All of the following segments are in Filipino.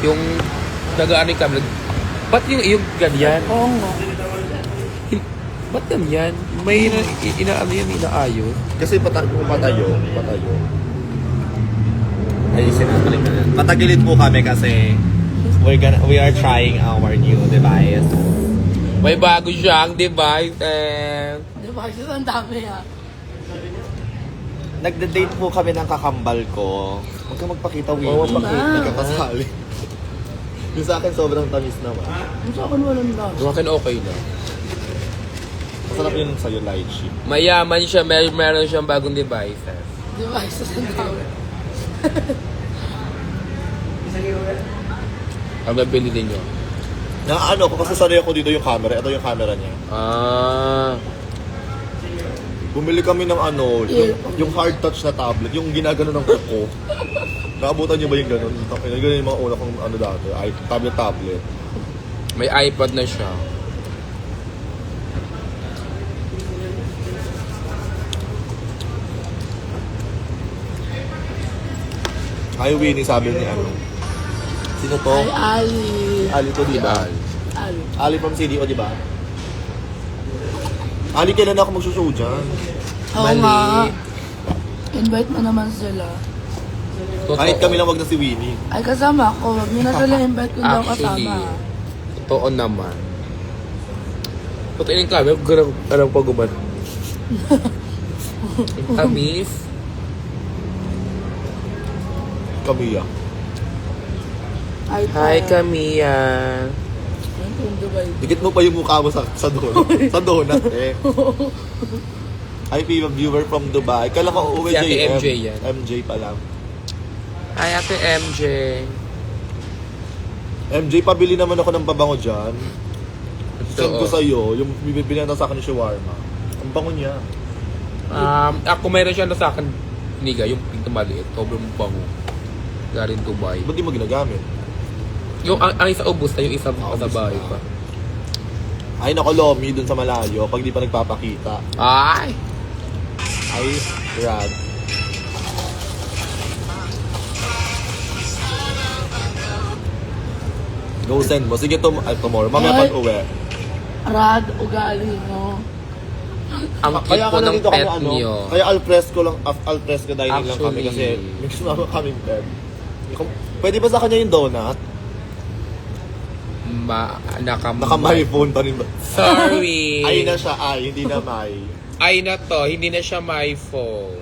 Yung nag-ano yung camera. Ba't yung ganyan? Oo nga. Ba't ganyan? May inaano yan, inaayos. Kasi patayo. Ayusin natin na yan. Patagilid po kami kasi we are trying our new device. May bago siyang device eh. Di ba? Kasi ang dami ah. Nagde-date po kami ng kakambal ko. Huwag ka magpakita, Winnie. Oo, magpakita. Nagkakasali. Yung sa akin sobrang tamis naman. Yung sa akin walang lasa. Sa akin okay na. Masarap yun sa'yo, lychee. Mayaman siya, meron siyang bagong device. Di ba? Kasi ang dami. Ang nabili din nyo. Ano ko kasi sanay ako dito yung camera. Ito yung camera niya. Ah. Bumili kami ng ano, yung hard touch na tablet, yung ginagano ng kuko. Naabutan niyo ba yung gano'n? Ganun yung mga una kong ano dati, tablet. May iPad na siya. Ay, Winnie, sabi ni ano. Sino to? Ay, Ali. Ali to, di ba? Ali. Ali from CDO, di ba? Ali, kailan ako magsushow dyan? Oo Mali. nga. Invite mo naman sila. Totoo. Kahit kami lang wag na si Winnie. Ay, kasama ako. Huwag nyo na sila invite ko daw Actually, kasama. totoo naman. Totoo yung camera, garang pa guman. Tamis. Kamiya. Ay, Hi, Camilla. Yung Dubai. Dikit mo pa yung mukha mo sa donut. Sa donut, eh. Hi, viewer from Dubai. Kala ko uuwi Si Ate JM. MJ yan. MJ pa lang. Hi, Ate MJ. MJ, pabili naman ako ng pabango dyan. Send ko Ito, sa'yo, yung bibili na sa akin yung shawarma. Ang bango niya. ako meron siya na sa akin, niga, yung pink na maliit. Sobrang bango. Galing Dubai. Ba't di mo ginagamit? Yung ang isa ubus na, yung isa sa bahay pa. Ay, nako, Lomi, dun sa malayo, pag di pa nagpapakita. Ay! Ay, rad. Go send mo. Sige, tomorrow. Mamaya Ay. pag uwi. Rad, ugali, no? Ang cute po ng nandito pet kami, niyo. Kaya alfresco dining lang kami Actually. kasi may kasama kaming pet. Pwede ba sa kanya yung donut? Naka-my phone pa rin ba? Sorry. Ay na siya, hindi na may. Ay na to, hindi na siya my phone.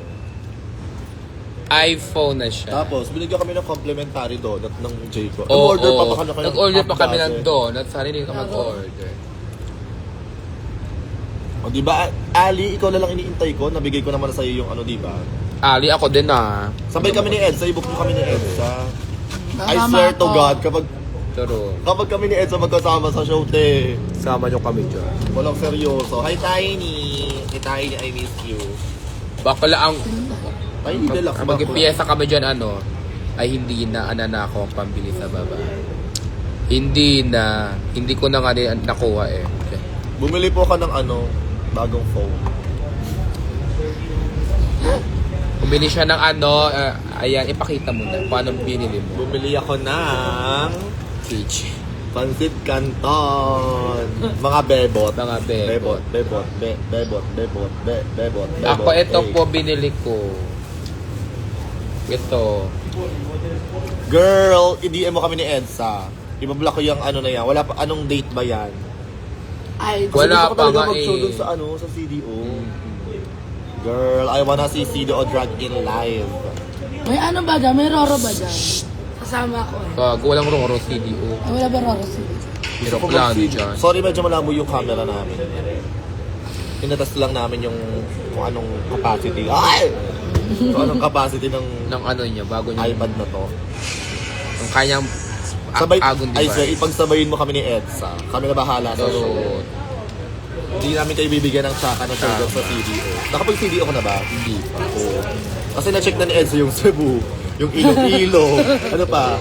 iPhone na siya. Tapos, binigyan kami ng complimentary donut ng Jayco. Oo, Nag-order pa ba kayo? Nag-order pa kami ng dati? donut. Sana hindi ka mag-order. O, di ba, Ali, ikaw na lang iniintay ko. Nabigay ko naman sa iyo yung ano, di ba? Ali, ako din ah. Sabay kami ni Edsa, i-book mo kami ni Edsa. I Kasama swear to ako. God, Pero, kapag kami ni Edsa magkasama sa show, te, sama nyo kami dyan. walang seryoso. Hi, Tiny! Hi, Tiny, I miss you. Bakla ang... Tiny, deluxe. Mag-piyesa kami dyan, ano, ay hindi na ananako ang pambili sa baba. Hindi ko na nga din nakuha eh. Bumili po ka ng ano, bagong phone. Bumili siya ng ano, ayan, ipakita mo na paano binili mo. Bumili ako ng Peach. Pansit Canton. Mga bebot. Mga bebot. Bebot. Ako, ito po binili ko. Ito. Girl, i-DM mo kami ni Edsa. Ibablock ko yung ano na yan. Wala pa, anong date ba yan? Ay, Wala Gusto ko pa talaga nga mag-show eh. dun sa ano, sa CDO. Girl, I wanna see CDO drag in live. may ano ba dyan? May Roro ba dyan? Kasama ko eh. Bago, walang roro CDO. Ay, wala ba Roro sila? Pero Gusto ko plano mag-CDO. dyan. Sorry, medyo malabo yung camera namin. Tinatas lang namin yung kung anong capacity. Ay! Kung anong capacity ng Ng ano niya, bago niya. iPad na to. Ang kanyang Sabay, agong ay sir, device. ipagsabayin mo kami ni Edsa. Kami na bahala sa show. So, Hindi namin kayo bibigyan ng tsaka na show sa CDO. Nakapag-CDO ka na ba? hindi pa. Oo. Kasi na-check na ni Edsa yung Cebu, yung Iloilo. Ano pa?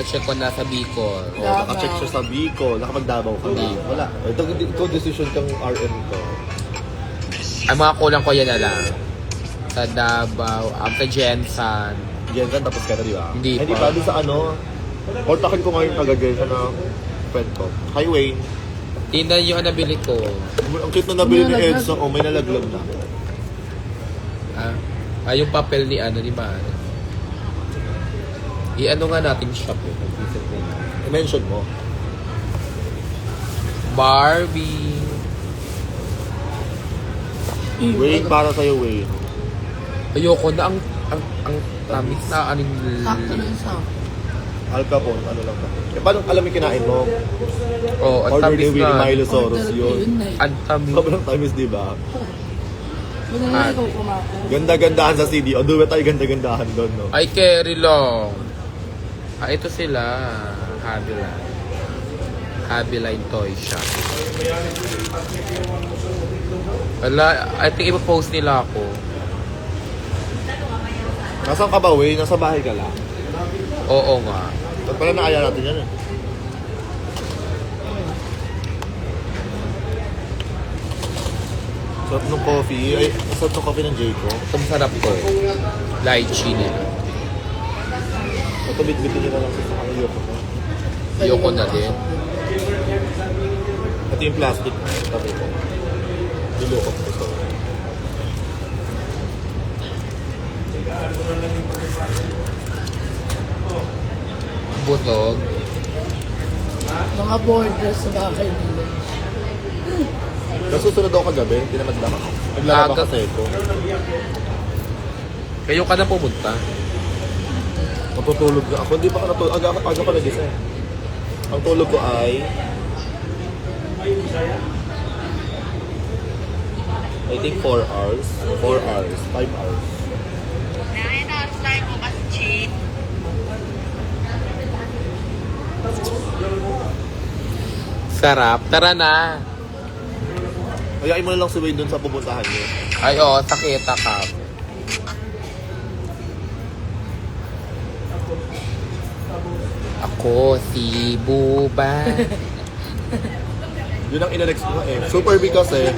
Check ko na sa Bicol. Oh, naka-check siya sa Bicol. Nakapag-Davao ka na. Wala. Ito decision kang RM ko. Ang mga kulang ko yan na lang. Sa Davao, sa Jensan. Jensen, tapos ka na, di ba? Hindi Hindi pa. pa. Doon sa ano, kontakin ko ngayon taga-Jensen na friend ko. Hi, Wayne. Tingnan yung nabili ko. Ang cute na nabili ni May nalaglag. Edson. Oh, may nalaglag na. Yung papel ni ni Mano. I-ano nga natin shop yun. I-mention mo. Barbie. Wayne, para sa'yo, Wayne. Ayoko na ang tamis na aning Sakto na yung sakto. Al Capone, ano lang ba? Eh, paano alam yung kinain mo? ang Order tamis ni Willie na. Milo Soros Order ko yun. yun na eh. Ang tamis. Sobrang tamis, di ba? Madali ko kumain. Ganda-gandahan sa CD. O, duwe tayo ganda-gandahan doon, no? Ay, carry long. Ito sila. Habiline Toy Shop. Wala, I think ipopost nila ako. Nasaan ka ba, Wayne? Nasa bahay ka lang. Oo nga. Ba't pala nakaya natin yan, eh? Sarap ng coffee. Ay, sarap ng coffee ng Jayco. Ang sarap ko. Lychee nila. Ito, bit-bitin nyo na lang sa ano yoko mo. Ayoko na din. Ito yung plastic. Tabi ko. Niloko ko ito. Butog. Mga borders sa bahay nila. Nasusunod ako kagabi. Hindi na magdama. Naglalaba Aga. kasi ito. Kayo ka na pumunta. Matutulog na ako. Hindi pa ka natulog. Aga ka nagising. Ang tulog ko ay... I think 4 hours. 4 hours. 5 hours. Sarap. Tara na. Ayain mo na lang si Wayne dun sa pupuntahan niyo. Ay, oo. Sakita ka. Ako si Buba. Yun ang inanext ko eh. Super big kasi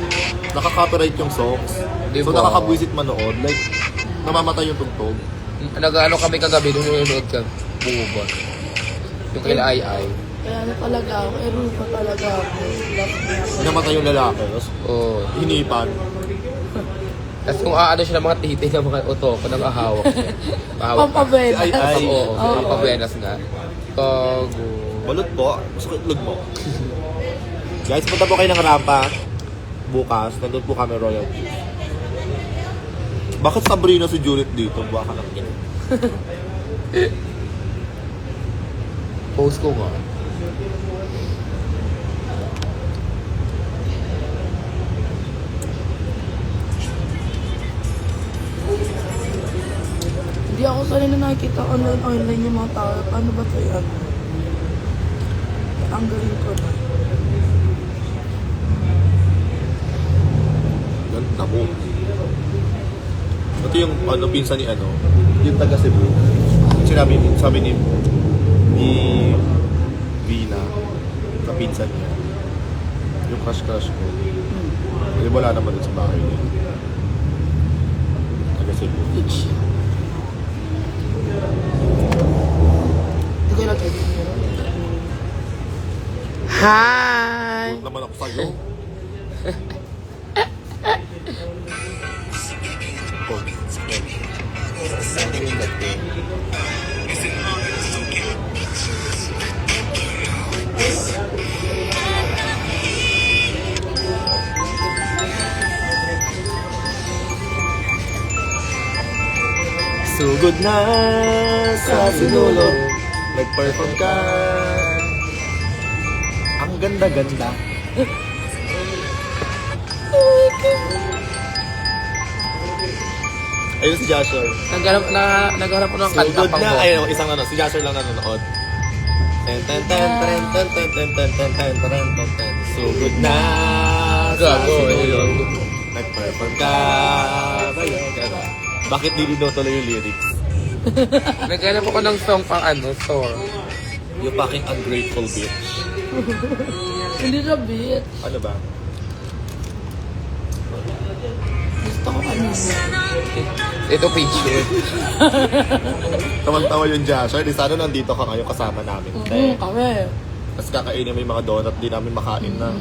nakaka-copyright yung songs. Diba? So nakakabwisit manood. Like, namamatay yung tugtog. Nag-ano kami kagabi nung nanonood ka. Buba. Yung kila Ay. Kaya ano talaga ako, Rupa talaga ako. Love niya. Namatay yung lalaki. Tapos Oo. hinipan. Tapos kung aano siya ng mga titi ng mga otoko, nag-ahawak siya. Mahawak ka. Pampabela. Si Ay. Oo, Oo. pampabenas nga. Tago. Balot po. Mas itlog mo. Guys, punta po kayo ng rampa. Bukas. Nandun po kami royalty. Bakit Sabrina si Juliet dito? Buka ka ng kin. Post ko nga. Hindi ako sanay na nakikita online yung mga tao. Paano ba ito yan? Tanggalin ko na. Ganda mo. Ito yung ano, pinsan ni ano, yung taga Cebu. Sabi ni Vina, na pinsan niya. Yung crush ko. Hindi wala naman dun sa bahay niya. Taga Cebu. Itch. Hindi ko nag-edit nyo. Hi! Huwag naman ako sa'yo. Sugod na sa sinulog, nag-perform ka. Ang ganda-ganda. Ayun si Joshua. Naghanap ko ng kanta Sugod pang na. mo. Ayun, isang ano, si Joshua lang nanonood. Ten ten ten ten ten ten ten ten ten ten ten ten ten. Sugod na sa Gago, sinulog, ayun. nag-perform ka. Bakit di tuloy yung lyrics? Naghanap ako ng song pang store. You fucking ungrateful bitch. Hindi na beat. Ano ba? gusto ko kanina. Ito picture. Tawan-tawa yung Joshua. Di sana nandito ka ngayon kasama namin. Kami. Tapos kakainin mo yung mga donut, di namin makain na.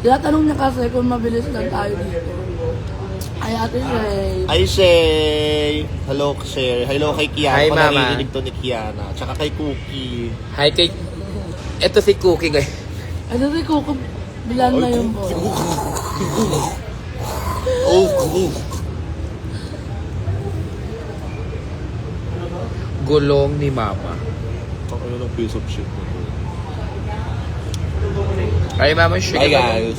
Tinatanong niya kasi kung mabilis lang tayo dito. Ay, Ate Shay. Hi, Shay! Hello, Shay. Hello kay Kiana. Hi, Kung Mama. naririnig to ni Kiana. Tsaka kay Cookie. Hi kay... Ito si Cookie guys. Ano si Coco? Bilan na yung po. Oh, Gulong ni Mama. ang ano ng piece of shit. Hi Mama, Hi, guys.